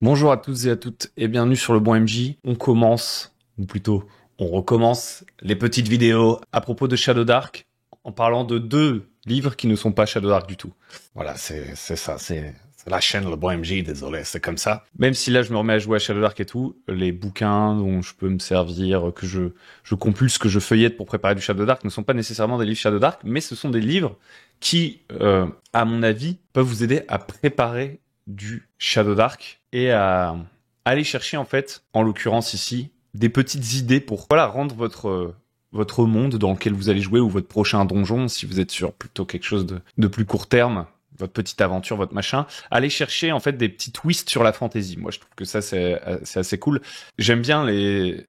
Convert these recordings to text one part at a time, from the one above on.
Bonjour à tous et à toutes et bienvenue sur le Bon MJ. On commence, ou plutôt on recommence les petites vidéos à propos de Shadow Dark en parlant de deux livres qui ne sont pas Shadow Dark du tout. Voilà, c'est ça, c'est la chaîne Le Bon MJ, désolé, c'est comme ça. Même si là je me remets à jouer à Shadow Dark et tout, les bouquins dont je peux me servir, que je compulse, que je feuillette pour préparer du Shadow Dark ne sont pas nécessairement des livres Shadow Dark, mais ce sont des livres qui, à mon avis, peuvent vous aider à préparer du Shadow Dark et à aller chercher en fait, en l'occurrence ici, des petites idées pour rendre votre monde dans lequel vous allez jouer ou votre prochain donjon, si vous êtes sur plutôt quelque chose de plus court terme, votre petite aventure, votre machin, aller chercher en fait des petits twists sur la fantasy. Moi, je trouve que ça c'est assez cool. J'aime bien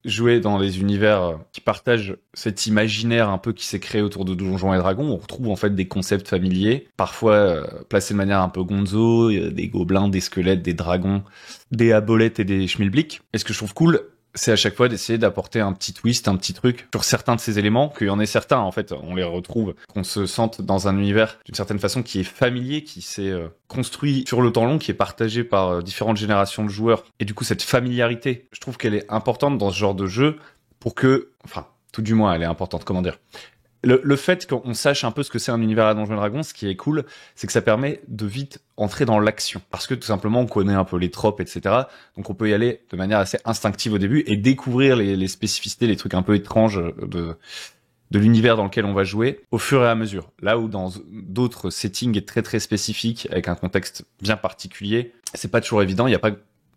jouer dans les univers qui partagent cet imaginaire un peu qui s'est créé autour de Donjons et Dragons. On retrouve en fait des concepts familiers, parfois placés de manière un peu gonzo, des gobelins, des squelettes, des dragons, des abolettes et des schmilblick. Et ce que je trouve cool, c'est à chaque fois d'essayer d'apporter un petit twist, un petit truc sur certains de ces éléments, qu'il y en ait certains, en fait, on les retrouve, qu'on se sente dans un univers d'une certaine façon qui est familier, qui s'est construit sur le temps long, qui est partagé par différentes générations de joueurs. Et du coup, cette familiarité, je trouve qu'elle est importante dans ce genre de jeu pour que, enfin, tout du moins, elle est importante, comment dire. Le fait qu'on sache un peu ce que c'est un univers à Donjons et Dragons, ce qui est cool, c'est que ça permet de vite entrer dans l'action. Parce que tout simplement, on connaît un peu les tropes, etc. Donc on peut y aller de manière assez instinctive au début et découvrir les spécificités, les trucs un peu étranges de l'univers dans lequel on va jouer au fur et à mesure. Là où dans d'autres settings très très spécifiques, avec un contexte bien particulier, c'est pas toujours évident, il n'y a pas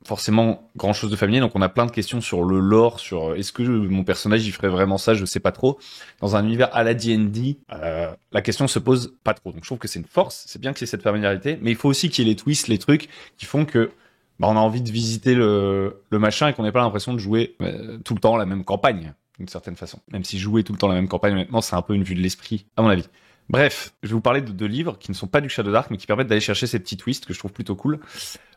forcément grand chose de familier, donc on a plein de questions sur le lore, sur est-ce que mon personnage il ferait vraiment ça, je sais pas trop. Dans un univers à la D&D, la question se pose pas trop, donc je trouve que c'est une force, c'est bien qu'il y ait cette familiarité, mais il faut aussi qu'il y ait les twists, les trucs qui font que on a envie de visiter le machin et qu'on n'ait pas l'impression de jouer tout le temps la même campagne, d'une certaine façon. Même si jouer tout le temps la même campagne, honnêtement, c'est un peu une vue de l'esprit, à mon avis. Bref, je vais vous parler de deux livres qui ne sont pas du Shadow Dark, mais qui permettent d'aller chercher ces petits twists que je trouve plutôt cool.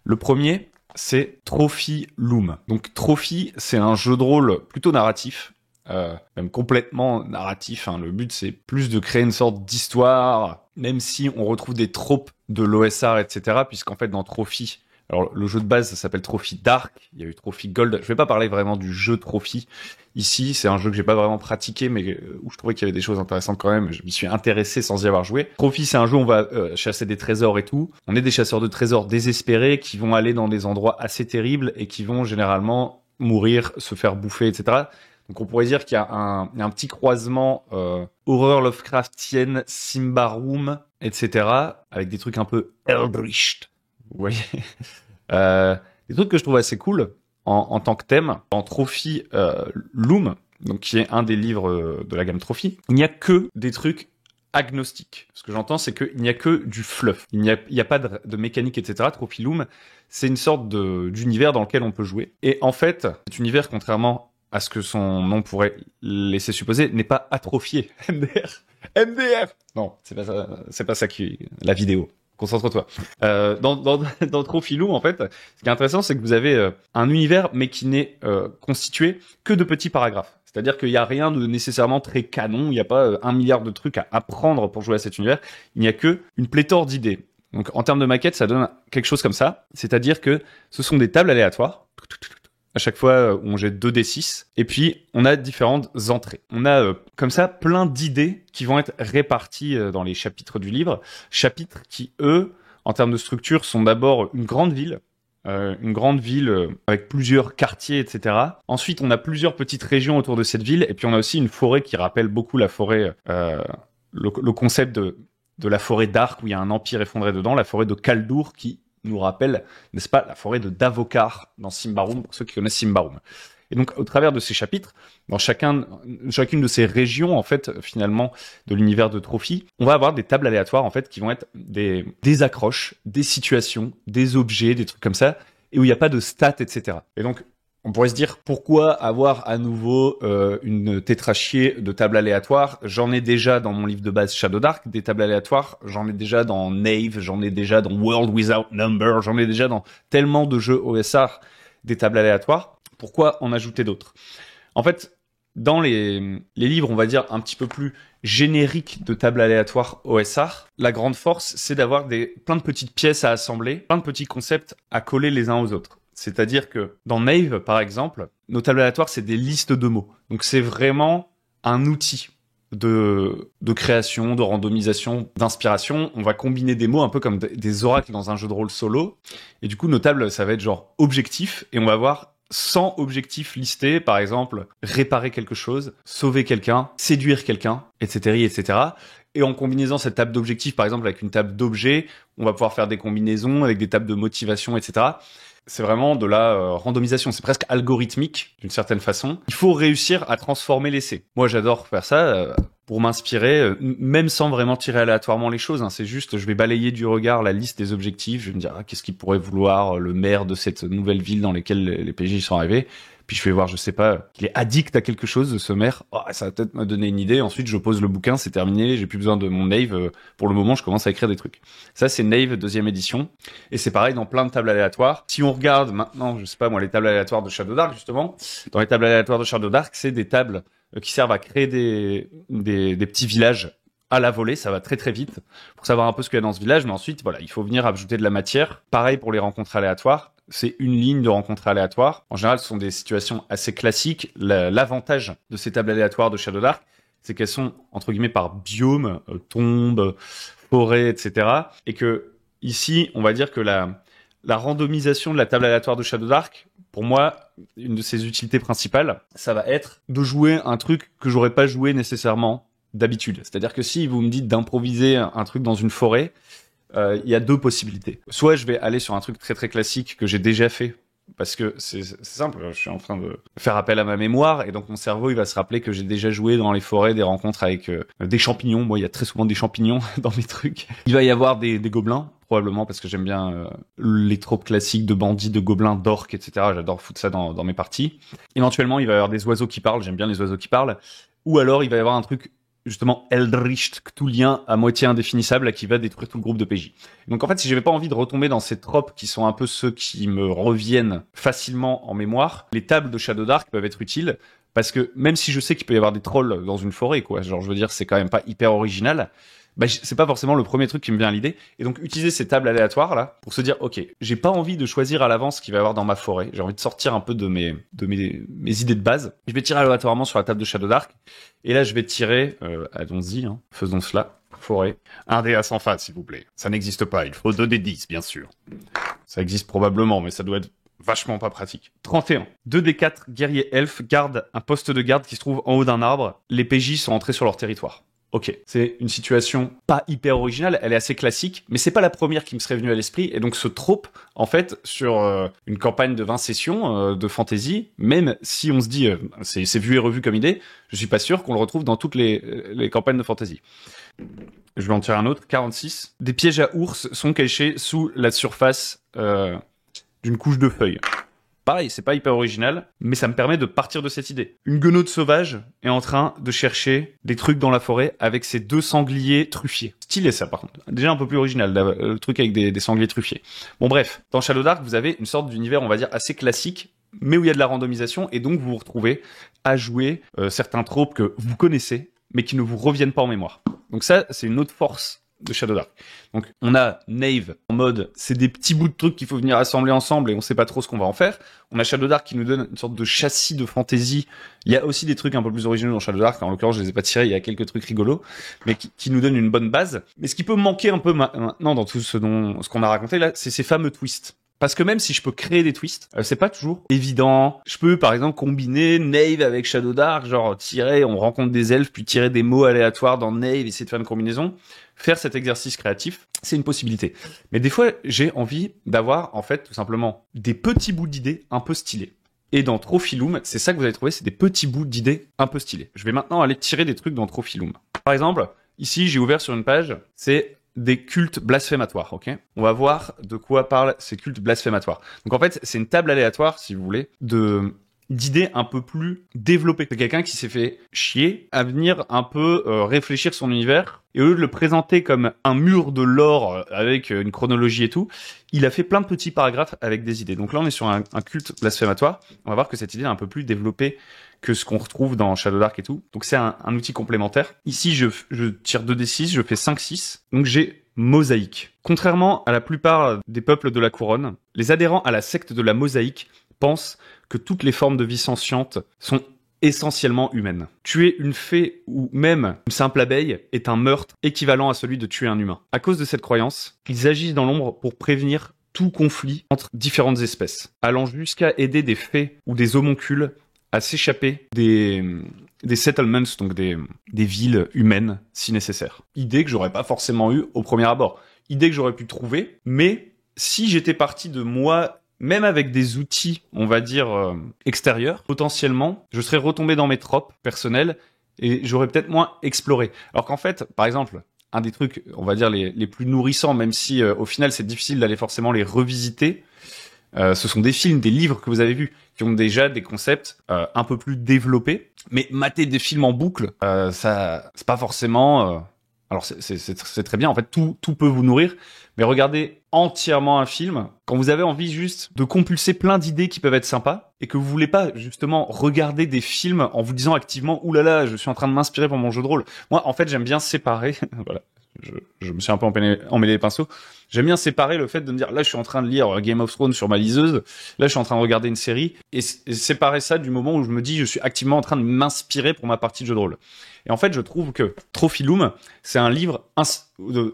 Le premier, c'est Trophy Loom. Donc Trophy, c'est un jeu de rôle plutôt narratif, même complètement narratif. Hein. Le but, c'est plus de créer une sorte d'histoire, même si on retrouve des tropes de l'OSR, etc. Puisqu'en fait, dans Trophy, alors le jeu de base, ça s'appelle Trophy Dark. Il y a eu Trophy Gold. Je vais pas parler vraiment du jeu Trophy. Ici, c'est un jeu que j'ai pas vraiment pratiqué, mais où je trouvais qu'il y avait des choses intéressantes quand même. Je m'y suis intéressé sans y avoir joué. Trophy, c'est un jeu où on va chasser des trésors et tout. On est des chasseurs de trésors désespérés qui vont aller dans des endroits assez terribles et qui vont généralement mourir, se faire bouffer, etc. Donc on pourrait dire qu'il y a un petit croisement horreur Lovecraftienne, Symbaroum, etc. avec des trucs un peu Eldritch. Vous voyez, des trucs que je trouve assez cool en tant que thème. En Trophy Loom, donc qui est un des livres de la gamme Trophy, il n'y a que des trucs agnostiques. Ce que j'entends, c'est qu'il n'y a que du fluff. Il n'y a pas de mécanique, etc. Trophy Loom, c'est une sorte d'univers dans lequel on peut jouer. Et en fait, cet univers, contrairement à ce que son nom pourrait laisser supposer, n'est pas atrophié. MDR. MDR. Non, c'est pas ça qui la vidéo. Concentre-toi. Dans Trophy Loom, en fait, ce qui est intéressant, c'est que vous avez un univers, mais qui n'est constitué que de petits paragraphes. C'est-à-dire qu'il n'y a rien de nécessairement très canon, il n'y a pas 1 milliard de trucs à apprendre pour jouer à cet univers, il n'y a que une pléthore d'idées. Donc en termes de maquette, ça donne quelque chose comme ça, c'est-à-dire que ce sont des tables aléatoires, à chaque fois on jette 2d6, et puis on a différentes entrées. On a comme ça plein d'idées qui vont être réparties dans les chapitres du livre, chapitres qui, eux, en termes de structure, sont d'abord une grande ville avec plusieurs quartiers, etc. Ensuite, on a plusieurs petites régions autour de cette ville, et puis on a aussi une forêt qui rappelle beaucoup la forêt, le concept de la forêt d'Arc, où il y a un empire effondré dedans, la forêt de Kaldur, qui nous rappelle, n'est-ce pas, la forêt de Davokar dans Symbaroum, pour ceux qui connaissent Symbaroum. Et donc, au travers de ces chapitres, dans chacune de ces régions, en fait, finalement, de l'univers de Trophy, on va avoir des tables aléatoires, en fait, qui vont être des accroches, des situations, des objets, des trucs comme ça, et où il n'y a pas de stats, etc. Et donc, on pourrait se dire, pourquoi avoir à nouveau une tétrachier de tables aléatoires? J'en ai déjà dans mon livre de base Shadow Dark, des tables aléatoires, j'en ai déjà dans Nave, j'en ai déjà dans World Without Number, j'en ai déjà dans tellement de jeux OSR des tables aléatoires. Pourquoi en ajouter d'autres? En fait, dans les livres, on va dire, un petit peu plus génériques de tables aléatoires OSR, la grande force, c'est d'avoir plein de petites pièces à assembler, plein de petits concepts à coller les uns aux autres. C'est-à-dire que dans Nave, par exemple, nos tables aléatoires, c'est des listes de mots. Donc c'est vraiment un outil de création, de randomisation, d'inspiration. On va combiner des mots un peu comme des oracles dans un jeu de rôle solo. Et du coup, nos tables, ça va être genre objectif, et on va avoir 100 objectifs listés, par exemple, réparer quelque chose, sauver quelqu'un, séduire quelqu'un, etc., etc. Et en combinaison cette table d'objectifs, par exemple, avec une table d'objets, on va pouvoir faire des combinaisons avec des tables de motivation, etc. C'est vraiment de la randomisation, c'est presque algorithmique d'une certaine façon. Il faut réussir à transformer l'essai. Moi, j'adore faire ça pour m'inspirer, même sans vraiment tirer aléatoirement les choses. Hein. C'est juste, je vais balayer du regard la liste des objectifs, je vais me dire qu'est-ce qu'il pourrait vouloir le maire de cette nouvelle ville dans laquelle les PJ sont arrivés. Puis je vais voir, je sais pas, qu'il est addict à quelque chose, ce maire. Oh, ça va peut-être me donner une idée. Ensuite, je pose le bouquin, c'est terminé. J'ai plus besoin de mon Nave. Pour le moment, je commence à écrire des trucs. Ça, c'est Nave 2e édition. Et c'est pareil dans plein de tables aléatoires. Si on regarde maintenant, je sais pas moi, les tables aléatoires de Shadow Dark, justement. Dans les tables aléatoires de Shadow Dark, c'est des tables qui servent à créer des petits villages à la volée, ça va très très vite pour savoir un peu ce qu'il y a dans ce village, mais ensuite, voilà, il faut venir ajouter de la matière. Pareil pour les rencontres aléatoires, c'est une ligne de rencontres aléatoires. En général, ce sont des situations assez classiques. L'avantage de ces tables aléatoires de Shadow Dark, c'est qu'elles sont, entre guillemets, par biome, tombe, forêt, etc. Et que, ici, on va dire que la randomisation de la table aléatoire de Shadow Dark, pour moi, une de ses utilités principales, ça va être de jouer un truc que j'aurais pas joué nécessairement d'habitude. C'est-à-dire que si vous me dites d'improviser un truc dans une forêt, il y a deux possibilités. Soit je vais aller sur un truc très très classique que j'ai déjà fait, parce que c'est simple, je suis en train de faire appel à ma mémoire, et donc mon cerveau il va se rappeler que j'ai déjà joué dans les forêts des rencontres avec des champignons. Moi, il y a très souvent des champignons dans mes trucs. Il va y avoir des gobelins, probablement parce que j'aime bien les tropes classiques de bandits, de gobelins, d'orques, etc. J'adore foutre ça dans mes parties. Éventuellement, il va y avoir des oiseaux qui parlent, j'aime bien les oiseaux qui parlent. Ou alors, il va y avoir un truc justement Eldritch Cthulhien à moitié indéfinissable qui va détruire tout le groupe de PJ. Donc en fait, si j'avais pas envie de retomber dans ces tropes qui sont un peu ceux qui me reviennent facilement en mémoire, les tables de Shadow Dark peuvent être utiles, parce que même si je sais qu'il peut y avoir des trolls dans une forêt, quoi, genre je veux dire, c'est quand même pas hyper original, bah, c'est pas forcément le premier truc qui me vient à l'idée. Et donc, utiliser ces tables aléatoires, là, pour se dire, OK, j'ai pas envie de choisir à l'avance ce qu'il va y avoir dans ma forêt. J'ai envie de sortir un peu de mes idées de base. Je vais tirer aléatoirement sur la table de Shadow Dark. Et là, je vais tirer, allons-y, hein, faisons cela. Forêt. Un dé à 100 faces, s'il vous plaît. Ça n'existe pas. Il faut 2 des 10, bien sûr. Ça existe probablement, mais ça doit être vachement pas pratique. 31. 2 des 4 guerriers elfes gardent un poste de garde qui se trouve en haut d'un arbre. Les PJ sont entrés sur leur territoire. Ok, c'est une situation pas hyper originale, elle est assez classique, mais c'est pas la première qui me serait venue à l'esprit, et donc ce trope, en fait, sur une campagne de 20 sessions de fantasy, même si on se dit c'est vu et revu comme idée, je suis pas sûr qu'on le retrouve dans toutes les campagnes de fantasy. Je vais en tirer un autre, 46. Des pièges à ours sont cachés sous la surface d'une couche de feuilles. Pareil, c'est pas hyper original, mais ça me permet de partir de cette idée. Une guenaude sauvage est en train de chercher des trucs dans la forêt avec ses 2 sangliers truffiers. Stylé ça par contre. Déjà un peu plus original, le truc avec des sangliers truffiers. Bon bref, dans Shadow Dark, vous avez une sorte d'univers, on va dire, assez classique, mais où il y a de la randomisation, et donc vous vous retrouvez à jouer certains tropes que vous connaissez, mais qui ne vous reviennent pas en mémoire. Donc ça, c'est une autre force de Shadow Dark. Donc on a Nave en mode c'est des petits bouts de trucs qu'il faut venir assembler ensemble et on sait pas trop ce qu'on va en faire. On a Shadow Dark qui nous donne une sorte de châssis de fantasy. Il y a aussi des trucs un peu plus originaux dans Shadow Dark, en l'occurrence je les ai pas tirés, il y a quelques trucs rigolos, mais qui nous donnent une bonne base. Mais ce qui peut manquer un peu maintenant dans tout ce qu'on a raconté là, c'est ces fameux twists. Parce que même si je peux créer des twists, c'est pas toujours évident. Je peux, par exemple, combiner Nave avec Shadow Dark, genre tirer, on rencontre des elfes, puis tirer des mots aléatoires dans Nave, essayer de faire une combinaison. Faire cet exercice créatif, c'est une possibilité. Mais des fois, j'ai envie d'avoir, en fait, tout simplement, des petits bouts d'idées un peu stylés. Et dans Trophiloom, c'est ça que vous allez trouver, c'est des petits bouts d'idées un peu stylés. Je vais maintenant aller tirer des trucs dans Trophiloom. Par exemple, ici, j'ai ouvert sur une page, c'est des cultes blasphématoires, ok? On va voir de quoi parlent ces cultes blasphématoires. Donc en fait, c'est une table aléatoire, si vous voulez, d'idées un peu plus développées. C'est quelqu'un qui s'est fait chier à venir un peu réfléchir son univers, et au lieu de le présenter comme un mur de lore avec une chronologie et tout, il a fait plein de petits paragraphes avec des idées. Donc là, on est sur un culte blasphématoire. On va voir que cette idée est un peu plus développée que ce qu'on retrouve dans Shadow Dark et tout. Donc c'est un outil complémentaire. Ici, je tire 2d6, je fais 5-6. Donc j'ai mosaïque. Contrairement à la plupart des peuples de la couronne, les adhérents à la secte de la mosaïque pensent que toutes les formes de vie sentiente sont essentiellement humaines. Tuer une fée ou même une simple abeille est un meurtre équivalent à celui de tuer un humain. À cause de cette croyance, ils agissent dans l'ombre pour prévenir tout conflit entre différentes espèces, allant jusqu'à aider des fées ou des homoncules à s'échapper des settlements, donc des villes humaines, si nécessaire. Idée que j'aurais pas forcément eue au premier abord. Idée que j'aurais pu trouver, mais si j'étais parti de moi, même avec des outils, on va dire, extérieurs, potentiellement, je serais retombé dans mes tropes personnels et j'aurais peut-être moins exploré. Alors qu'en fait, par exemple, un des trucs, on va dire, les plus nourrissants, même si au final c'est difficile d'aller forcément les revisiter, ce sont des films, des livres que vous avez vus, qui ont déjà des concepts un peu plus développés. Mais mater des films en boucle, ça, c'est pas forcément... Alors c'est très bien, en fait, tout peut vous nourrir. Mais regardez entièrement un film quand vous avez envie juste de compulser plein d'idées qui peuvent être sympas et que vous voulez pas justement regarder des films en vous disant activement « Ouh là là, je suis en train de m'inspirer pour mon jeu de rôle ». Moi, en fait, j'aime bien séparer... voilà. Je me suis un peu emmêlé les pinceaux. J'aime bien séparer le fait de me dire là je suis en train de lire Game of Thrones sur ma liseuse, là je suis en train de regarder une série et séparer ça du moment où je me dis je suis activement en train de m'inspirer pour ma partie de jeu de rôle. Et en fait je trouve que Trophy Loom c'est un livre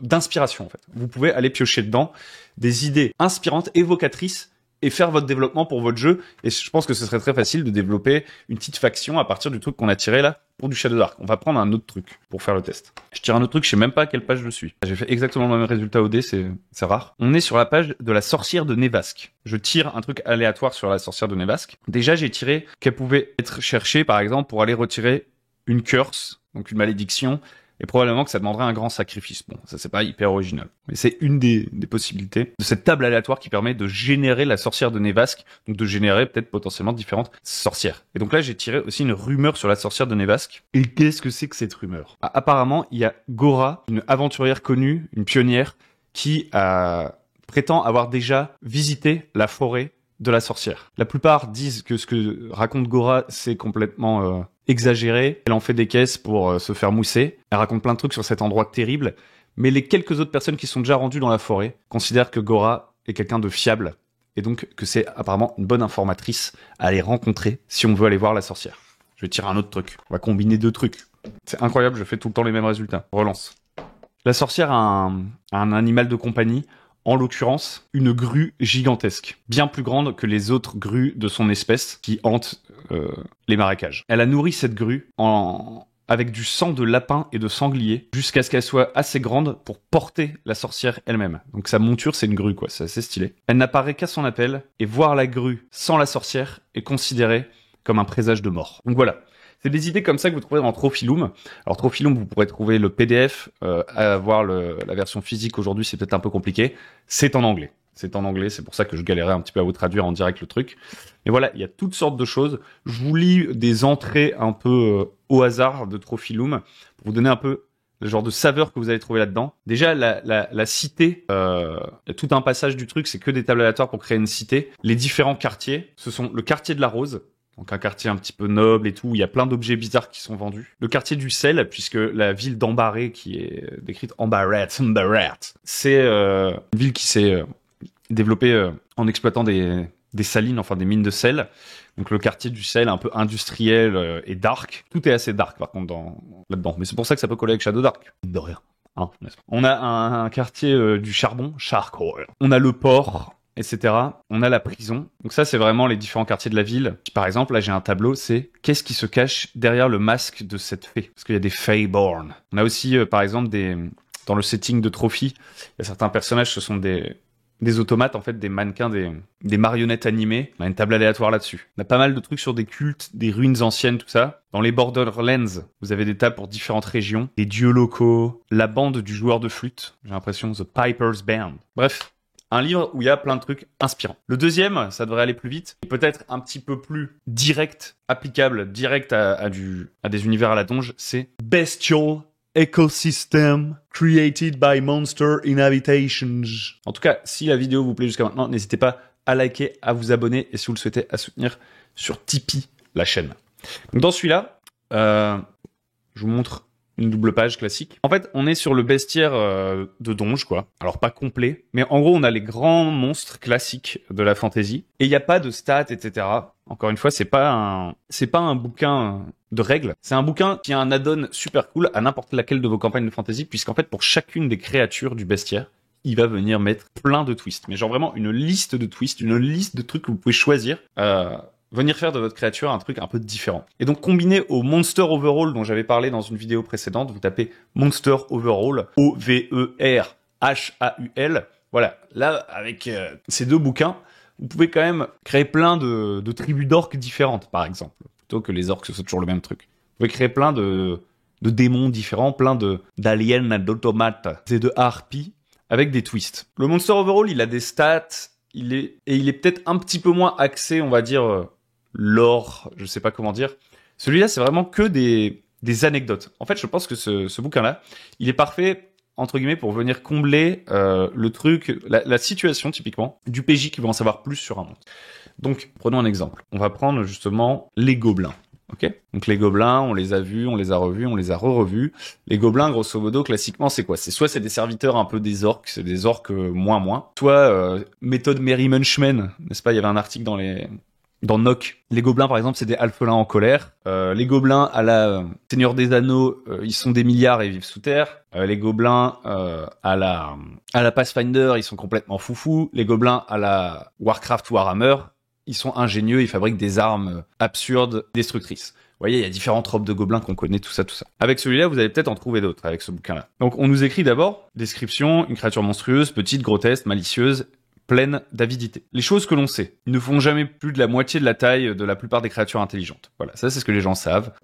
d'inspiration en fait. Vous pouvez aller piocher dedans des idées inspirantes, évocatrices et faire votre développement pour votre jeu. Et je pense que ce serait très facile de développer une petite faction à partir du truc qu'on a tiré là pour du Shadow Dark. On va prendre un autre truc pour faire le test. Je tire un autre truc, je sais même pas à quelle page je suis. J'ai fait exactement le même résultat au dé, c'est rare. On est sur la page de la sorcière de Nevasque. Je tire un truc aléatoire sur la sorcière de Nevasque. Déjà, j'ai tiré qu'elle pouvait être cherchée, par exemple, pour aller retirer une curse, donc une malédiction, et probablement que ça demanderait un grand sacrifice. Bon, ça c'est pas hyper original. Mais c'est une des possibilités de cette table aléatoire qui permet de générer la sorcière de Nevasque, donc de générer peut-être potentiellement différentes sorcières. Et donc là, j'ai tiré aussi une rumeur sur la sorcière de Nevasque. Et qu'est-ce que c'est que cette rumeur? Apparemment, il y a Gora, une aventurière connue, une pionnière, qui prétend avoir déjà visité la forêt de la sorcière. La plupart disent que ce que raconte Gora, c'est complètement exagéré. Elle en fait des caisses pour se faire mousser. Elle raconte plein de trucs sur cet endroit terrible. Mais les quelques autres personnes qui sont déjà rendues dans la forêt considèrent que Gora est quelqu'un de fiable. Et donc que c'est apparemment une bonne informatrice à aller rencontrer si on veut aller voir la sorcière. Je vais tirer un autre truc. On va combiner deux trucs. C'est incroyable, je fais tout le temps les mêmes résultats. Relance. La sorcière a un animal de compagnie. En l'occurrence, une grue gigantesque, bien plus grande que les autres grues de son espèce qui hantent les marécages. Elle a nourri cette grue avec du sang de lapin et de sanglier jusqu'à ce qu'elle soit assez grande pour porter la sorcière elle-même. Donc sa monture, c'est une grue, quoi. C'est assez stylé. Elle n'apparaît qu'à son appel et voir la grue sans la sorcière est considéré comme un présage de mort. Donc voilà. C'est des idées comme ça que vous trouverez dans Trophy Loom. Alors Trophy Loom, vous pourrez trouver le PDF, avoir la version physique aujourd'hui, c'est peut-être un peu compliqué. C'est en anglais. C'est en anglais, c'est pour ça que je galérais un petit peu à vous traduire en direct le truc. Mais voilà, il y a toutes sortes de choses. Je vous lis des entrées un peu au hasard de Trophy Loom pour vous donner un peu le genre de saveur que vous allez trouver là-dedans. Déjà, la cité, tout un passage du truc, c'est que des tables aléatoires pour créer une cité. Les différents quartiers, ce sont le quartier de la Rose, donc un quartier un petit peu noble et tout, où il y a plein d'objets bizarres qui sont vendus. Le quartier du sel, puisque la ville d'Ambaré, qui est décrite Ambaret, c'est une ville qui s'est développée en exploitant des salines, enfin des mines de sel. Donc le quartier du sel, un peu industriel et dark. Tout est assez dark par contre là-dedans. Mais c'est pour ça que ça peut coller avec Shadow Dark. De rien. Hein, on a un quartier du charbon, charcoal. On a le port, etc. On a la prison. Donc ça, c'est vraiment les différents quartiers de la ville. Par exemple, là, j'ai un tableau, c'est qu'est-ce qui se cache derrière le masque de cette fée? Parce qu'il y a des Feyborn. On a aussi, par exemple, dans le setting de Trophy, il y a certains personnages, ce sont des automates, en fait, des mannequins, des marionnettes animées. On a une table aléatoire là-dessus. On a pas mal de trucs sur des cultes, des ruines anciennes, tout ça. Dans les Borderlands, vous avez des tables pour différentes régions, des dieux locaux, la bande du joueur de flûte. J'ai l'impression, The Piper's Band. Bref. Un livre où il y a plein de trucs inspirants. Le deuxième, ça devrait aller plus vite, peut-être un petit peu plus direct, applicable, direct à des univers à la donge, c'est Bestial Ecosystem Created by Monster Inhabitations. En tout cas, si la vidéo vous plaît jusqu'à maintenant, n'hésitez pas à liker, à vous abonner et si vous le souhaitez, à soutenir sur Tipeee la chaîne. Donc dans celui-là, je vous montre une double page classique. En fait, on est sur le bestiaire de Donge, quoi. Alors pas complet, mais en gros, on a les grands monstres classiques de la fantasy et il n'y a pas de stats, etc. Encore une fois, c'est pas un bouquin de règles. C'est un bouquin qui a un add-on super cool à n'importe laquelle de vos campagnes de fantasy, puisqu'en fait, pour chacune des créatures du bestiaire, il va venir mettre plein de twists. Mais genre vraiment une liste de twists, une liste de trucs que vous pouvez choisir. Venir faire de votre créature un truc un peu différent. Et donc combiné au Monster Overhaul dont j'avais parlé dans une vidéo précédente, vous tapez Monster Overhaul, O-V-E-R-H-A-U-L. Voilà, là avec ces deux bouquins, vous pouvez quand même créer plein de tribus d'orques différentes, par exemple. Plutôt que les orques, ce soit toujours le même truc. Vous pouvez créer plein de démons différents, plein d'aliens, d'automates et de harpies avec des twists. Le Monster Overhaul, il a des stats, il est peut-être un petit peu moins axé, on va dire, lore, je sais pas comment dire. Celui-là, c'est vraiment que des anecdotes. En fait, je pense que ce bouquin-là, il est parfait, entre guillemets, pour venir combler le truc, la situation, typiquement, du PJ qui veut en savoir plus sur un monstre. Donc, prenons un exemple. On va prendre, justement, les gobelins. Ok, donc les gobelins, on les a vus, on les a revus, on les a re-revus. Les gobelins, grosso modo, classiquement, c'est quoi? C'est soit c'est des serviteurs un peu des orques, c'est des orques moins, soit méthode Merry Munchman, n'est-ce pas? Il y avait un article dans Nock. Les gobelins, par exemple, c'est des alphelins en colère. Les gobelins à la Seigneur des Anneaux, ils sont des milliards et vivent sous terre. Les gobelins à la Pathfinder, ils sont complètement foufous. Les gobelins à la Warcraft Warhammer, ils sont ingénieux, ils fabriquent des armes absurdes, destructrices. Vous voyez, il y a différentes tropes de gobelins qu'on connaît, tout ça. Avec celui-là, vous allez peut-être en trouver d'autres avec ce bouquin-là. Donc, on nous écrit d'abord, description, une créature monstrueuse, petite, grotesque, malicieuse, pleine d'avidité. Les choses que l'on sait, ils ne font jamais plus de la moitié de la taille de la plupart des créatures intelligentes. Voilà, ça c'est ce que les gens savent.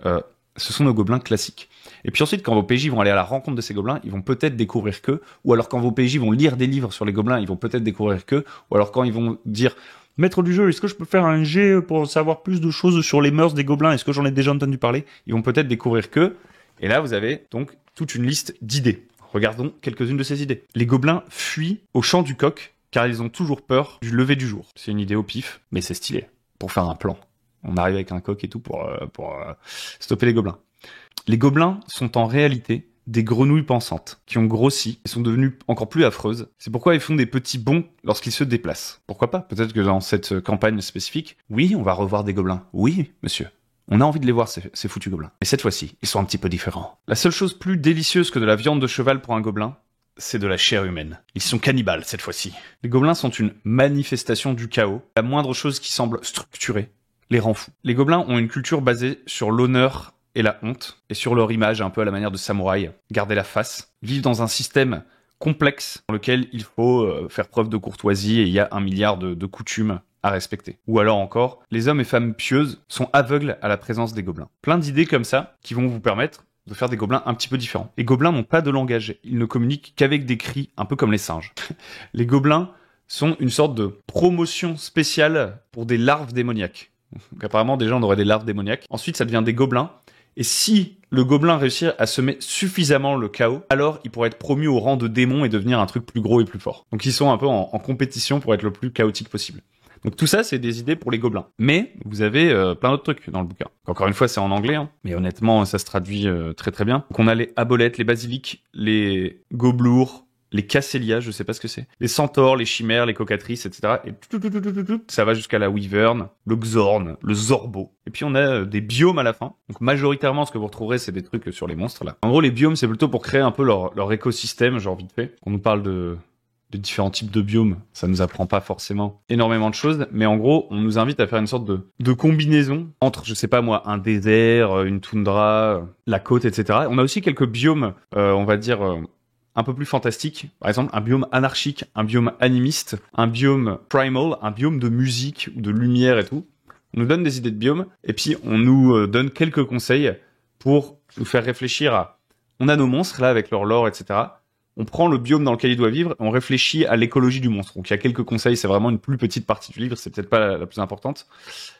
Ce sont nos gobelins classiques. Et puis ensuite, quand vos PJ vont aller à la rencontre de ces gobelins, ils vont peut-être découvrir qu'eux, ou alors quand vos PJ vont lire des livres sur les gobelins, ils vont peut-être découvrir qu'eux, ou alors quand ils vont dire... Maître du jeu, est-ce que je peux faire un jet pour savoir plus de choses sur les mœurs des gobelins? Est-ce que j'en ai déjà entendu parler? Ils vont peut-être découvrir que... Et là, vous avez donc toute une liste d'idées. Regardons quelques-unes de ces idées. Les gobelins fuient au chant du coq, car ils ont toujours peur du lever du jour. C'est une idée au pif, mais c'est stylé. Pour faire un plan. On arrive avec un coq et tout pour stopper les gobelins. Les gobelins sont en réalité des grenouilles pensantes, qui ont grossi et sont devenues encore plus affreuses. C'est pourquoi ils font des petits bonds lorsqu'ils se déplacent. Pourquoi pas? Peut-être que dans cette campagne spécifique, oui, on va revoir des gobelins. Oui, monsieur. On a envie de les voir, ces foutus gobelins. Mais cette fois-ci, ils sont un petit peu différents. La seule chose plus délicieuse que de la viande de cheval pour un gobelin, c'est de la chair humaine. Ils sont cannibales, cette fois-ci. Les gobelins sont une manifestation du chaos. La moindre chose qui semble structurée les rend fous. Les gobelins ont une culture basée sur l'honneur et la honte, et sur leur image un peu à la manière de samouraï, garder la face, vivent dans un système complexe dans lequel il faut faire preuve de courtoisie et il y a 1 milliard de coutumes à respecter. Ou alors encore, les hommes et femmes pieuses sont aveugles à la présence des gobelins. Plein d'idées comme ça qui vont vous permettre de faire des gobelins un petit peu différents. Les gobelins n'ont pas de langage, ils ne communiquent qu'avec des cris, un peu comme les singes. Les gobelins sont une sorte de promotion spéciale pour des larves démoniaques. Donc apparemment déjà on aurait des larves démoniaques. Ensuite ça devient des gobelins. Et si le gobelin réussit à semer suffisamment le chaos, alors il pourrait être promu au rang de démon et devenir un truc plus gros et plus fort. Donc ils sont un peu en compétition pour être le plus chaotique possible. Donc tout ça, c'est des idées pour les gobelins. Mais vous avez plein d'autres trucs dans le bouquin. Encore une fois, c'est en anglais, hein, mais honnêtement, ça se traduit très très bien. Donc on a les abolettes, les basiliques, les gobelours, les cassélias, je sais pas ce que c'est, les centaures, les chimères, les cocatrices, etc. Et ça va jusqu'à la wyvern, le xorn, le zorbo. Et puis on a des biomes à la fin. Donc majoritairement, ce que vous retrouverez, c'est des trucs sur les monstres là. En gros, les biomes, c'est plutôt pour créer un peu leur écosystème, genre vite fait. On nous parle de différents types de biomes, ça nous apprend pas forcément énormément de choses, mais en gros, on nous invite à faire une sorte de combinaison entre, je sais pas moi, un désert, une toundra, la côte, etc. On a aussi quelques biomes, on va dire, un peu plus fantastiques. Par exemple, un biome anarchique, un biome animiste, un biome primal, un biome de musique ou de lumière et tout. On nous donne des idées de biomes, et puis on nous donne quelques conseils pour nous faire réfléchir à... On a nos monstres là avec leur lore, etc. On prend le biome dans lequel il doit vivre et on réfléchit à l'écologie du monstre. Donc il y a quelques conseils, c'est vraiment une plus petite partie du livre, c'est peut-être pas la plus importante.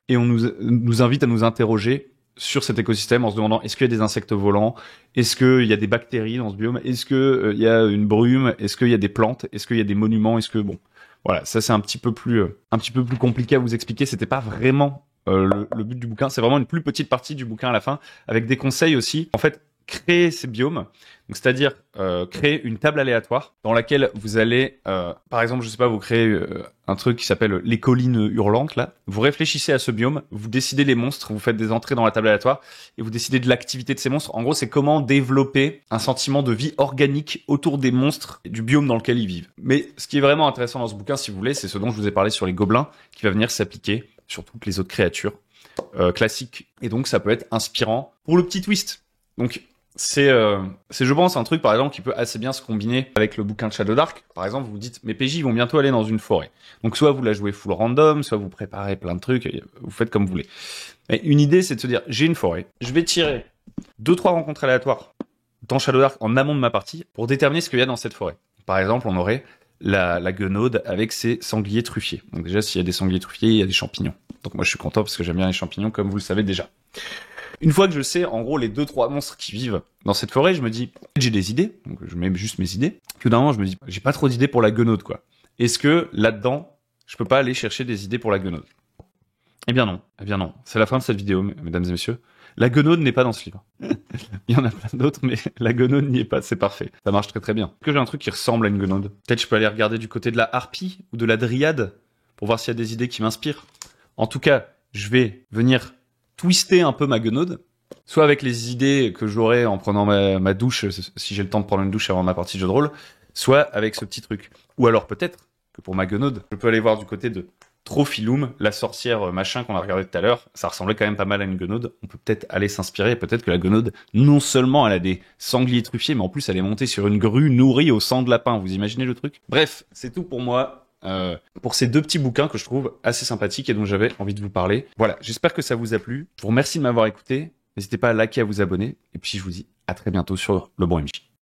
Et on nous invite à nous interroger sur cet écosystème en se demandant est-ce qu'il y a des insectes volants, est-ce qu'il y a des bactéries dans ce biome, est-ce que il y a une brume, est-ce qu'il y a des plantes, est-ce qu'il y a des monuments, est-ce que bon, voilà, ça c'est un petit peu plus compliqué à vous expliquer. C'était pas vraiment le but du bouquin, c'est vraiment une plus petite partie du bouquin à la fin avec des conseils aussi. En fait, créer ces biomes. Donc, c'est-à-dire créer une table aléatoire dans laquelle vous allez, par exemple, je sais pas, vous créez un truc qui s'appelle les collines hurlantes, là. Vous réfléchissez à ce biome, vous décidez les monstres, vous faites des entrées dans la table aléatoire et vous décidez de l'activité de ces monstres. En gros, c'est comment développer un sentiment de vie organique autour des monstres et du biome dans lequel ils vivent. Mais ce qui est vraiment intéressant dans ce bouquin, si vous voulez, c'est ce dont je vous ai parlé sur les gobelins, qui va venir s'appliquer sur toutes les autres créatures classiques. Et donc, ça peut être inspirant pour le petit twist. Donc, c'est je pense un truc par exemple qui peut assez bien se combiner avec le bouquin de Shadow Dark. Par exemple, vous vous dites mes PJ vont bientôt aller dans une forêt. Donc soit vous la jouez full random, soit vous préparez plein de trucs, vous faites comme vous voulez. Mais une idée c'est de se dire j'ai une forêt, je vais tirer 2-3 rencontres aléatoires dans Shadow Dark en amont de ma partie pour déterminer ce qu'il y a dans cette forêt. Par exemple, on aurait la guenaude avec ses sangliers truffiers. Donc déjà s'il y a des sangliers truffiers, il y a des champignons. Donc moi je suis content parce que j'aime bien les champignons comme vous le savez déjà. Une fois que je sais, en gros, les 2-3 monstres qui vivent dans cette forêt, je me dis, j'ai des idées, donc je mets juste mes idées. Puis d'un moment, je me dis, j'ai pas trop d'idées pour la guenaude, quoi. Est-ce que, là-dedans, je peux pas aller chercher des idées pour la guenaude? Eh bien non, c'est la fin de cette vidéo, mesdames et messieurs. La guenaude n'est pas dans ce livre. Il y en a plein d'autres, mais la guenaude n'y est pas, c'est parfait. Ça marche très très bien. Est-ce que j'ai un truc qui ressemble à une guenaude? Peut-être je peux aller regarder du côté de la harpie ou de la dryade pour voir s'il y a des idées qui m'inspirent. En tout cas, je vais venir twister un peu ma guenaude, soit avec les idées que j'aurai en prenant ma douche, si j'ai le temps de prendre une douche avant ma partie de jeu de rôle, soit avec ce petit truc. Ou alors peut-être que pour ma guenaude, je peux aller voir du côté de Trophiloum, la sorcière machin qu'on a regardé tout à l'heure. Ça ressemblait quand même pas mal à une guenaude. On peut peut-être aller s'inspirer, peut-être que la guenaude, non seulement elle a des sangliers truffiers, mais en plus elle est montée sur une grue nourrie au sang de lapin. Vous imaginez le truc? Bref, c'est tout pour moi. Pour ces deux petits bouquins que je trouve assez sympathiques et dont j'avais envie de vous parler. Voilà, j'espère que ça vous a plu. Je vous remercie de m'avoir écouté. N'hésitez pas à liker, à vous abonner. Et puis je vous dis à très bientôt sur Le Bon MJ.